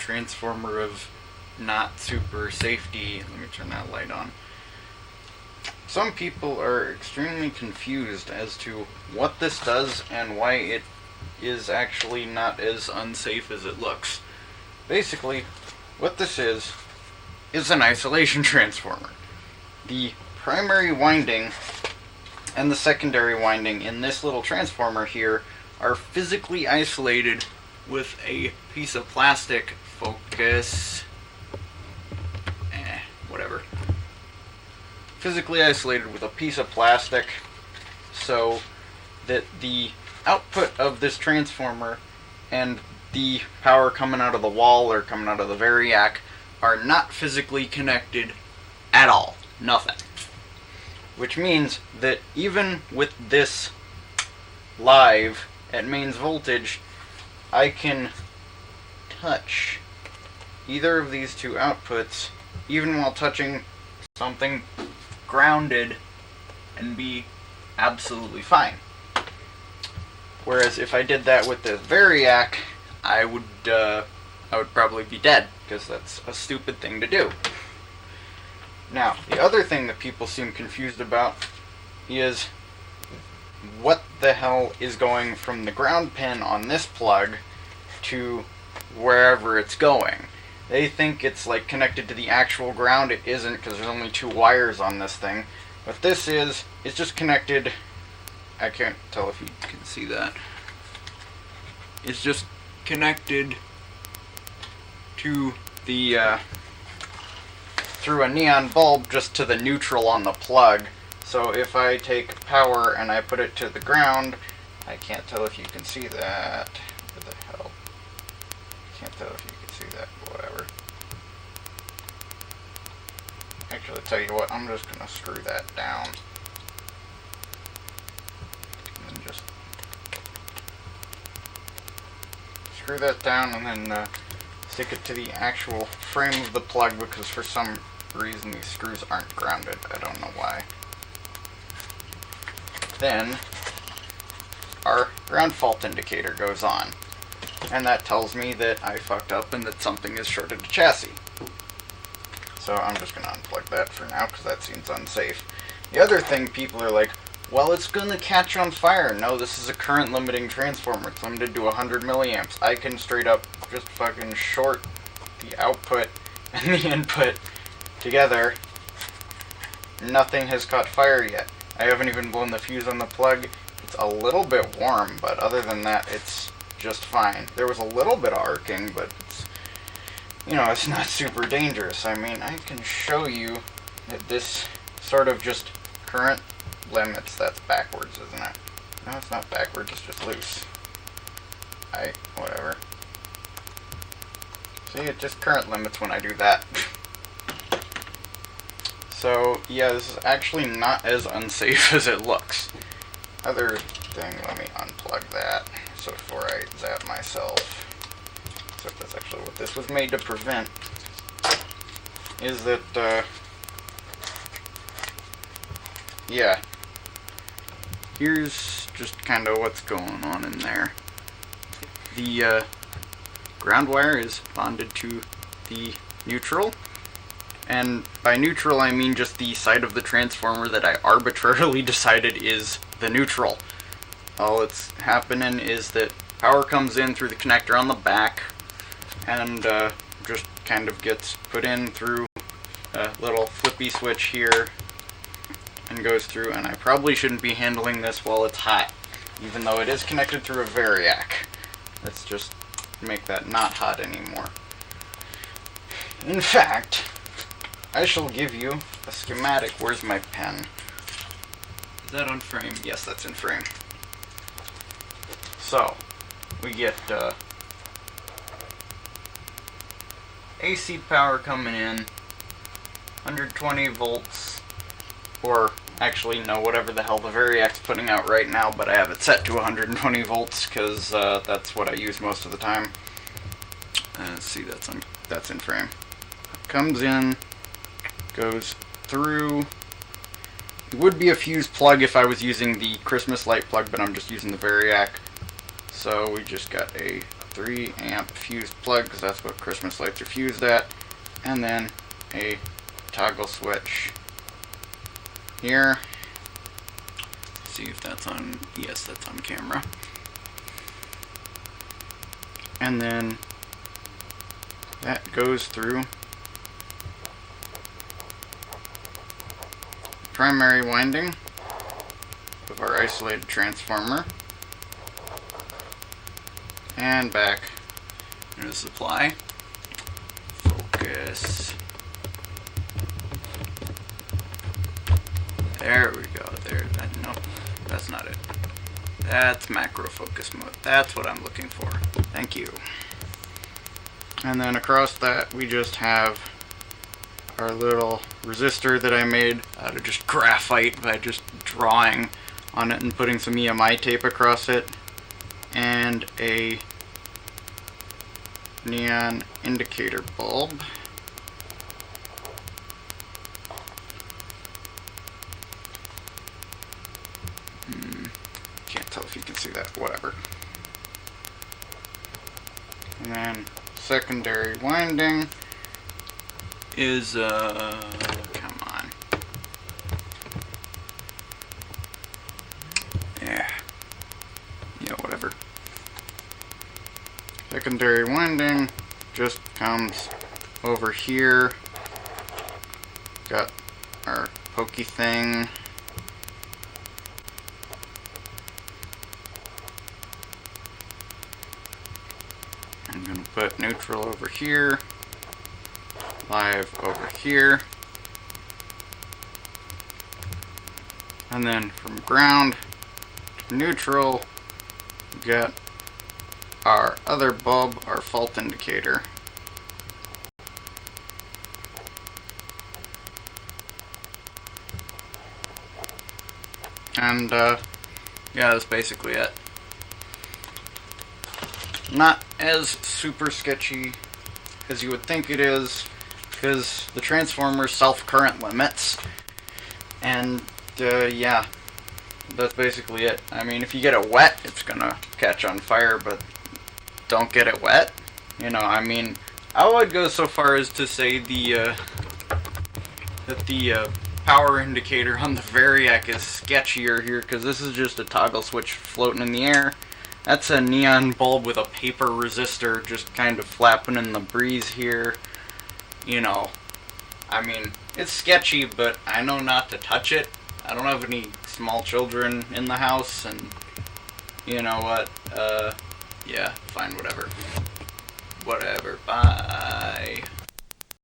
transformer of not super safety. Let me turn that light on. Some people are extremely confused as to what this does and why it is actually not as unsafe as it looks. Basically, what this is an isolation transformer. The primary winding and the secondary winding in this little transformer here are physically isolated with a piece of plastic. Focus. Whatever. Physically isolated with a piece of plastic so that the output of this transformer and the power coming out of the wall or coming out of the variac are not physically connected at all. Nothing. Which means that even with this live at mains voltage, I can touch either of these two outputs even while touching something grounded and be absolutely fine. Whereas if I did that with the variac, I would probably be dead, because that's a stupid thing to do. Now, the other thing that people seem confused about is what the hell is going from the ground pin on this plug to wherever it's going. They think it's like connected to the actual ground. It isn't, because there's only 2 wires on this thing. What this is just connected. I can't tell if you can see that. It's just connected to the through a neon bulb just to the neutral on the plug. So if I take power and I put it to the ground, I can't tell if you can see that. What the hell? Can't tell if you can see that. Whatever. Actually, I'll tell you what, I'm just going to screw that down. And then just screw that down and then stick it to the actual frame of the plug, because for some reason these screws aren't grounded. I don't know why. Then our ground fault indicator goes on, and that tells me that I fucked up and that something is shorted to chassis. So I'm just going to unplug that for now, because that seems unsafe. The other thing, people are like, well, it's going to catch on fire. No, this is a current limiting transformer. It's limited to 100 milliamps. I can straight up just fucking short the output and the input together. Nothing has caught fire yet. I haven't even blown the fuse on the plug. It's a little bit warm, but other than that, it's just fine. There was a little bit of arcing, but it's, you know, it's not super dangerous. I mean, I can show you that this sort of just current limits. That's backwards, isn't it? No, it's not backwards, it's just loose. Whatever. See, it just current limits when I do that. So, yeah, this is actually not as unsafe as it looks. Other thing, let me unplug that, so before I zap myself. So that's actually what this was made to prevent, is that, yeah, here's just kind of what's going on in there. The ground wire is bonded to the neutral, and by neutral I mean just the side of the transformer that I arbitrarily decided is the neutral. All that's happening is that power comes in through the connector on the back and just kind of gets put in through a little flippy switch here and goes through, and I probably shouldn't be handling this while it's hot, even though it is connected through a variac. Let's just make that not hot anymore. In fact, I shall give you a schematic. Where's my pen? Is that on frame? Yes, that's in frame. So, we get AC power coming in, 120 volts, or actually, no, whatever the hell the variac's putting out right now, but I have it set to 120 volts because that's what I use most of the time. Let's see, that's in frame. Comes in, goes through. It would be a fuse plug if I was using the Christmas light plug, but I'm just using the variac. So we just got a 3 amp fused plug, because that's what Christmas lights are fused at, and then a toggle switch here. See if that's on. Yes, that's on camera. And then that goes through the primary winding of our isolated transformer and back into the supply. Focus. There we go. There. No, that's not it. That's macro focus mode. That's what I'm looking for. Thank you. And then across that we just have our little resistor that I made out of just graphite by just drawing on it and putting some EMI tape across it, and a neon indicator bulb. Can't tell if you can see that, whatever. And then secondary winding is, come on. Yeah, whatever. Secondary winding just comes over here. Got our pokey thing. I'm going to put neutral over here, live over here, and then from ground to neutral, we've got our other bulb, our fault indicator. And yeah, that's basically it. Not as super sketchy as you would think it is, because the transformer self-current limits, and yeah, that's basically it. I mean, if you get it wet, it's gonna catch on fire, but don't get it wet. I mean, I would go so far as to say that the power indicator on the Variac is sketchier here, because this is just a toggle switch floating in the air. That's a neon bulb with a paper resistor just kind of flapping in the breeze here. I mean, it's sketchy, but I know not to touch it. I don't have any small children in the house, and you know what? Yeah, fine, whatever. Whatever, bye.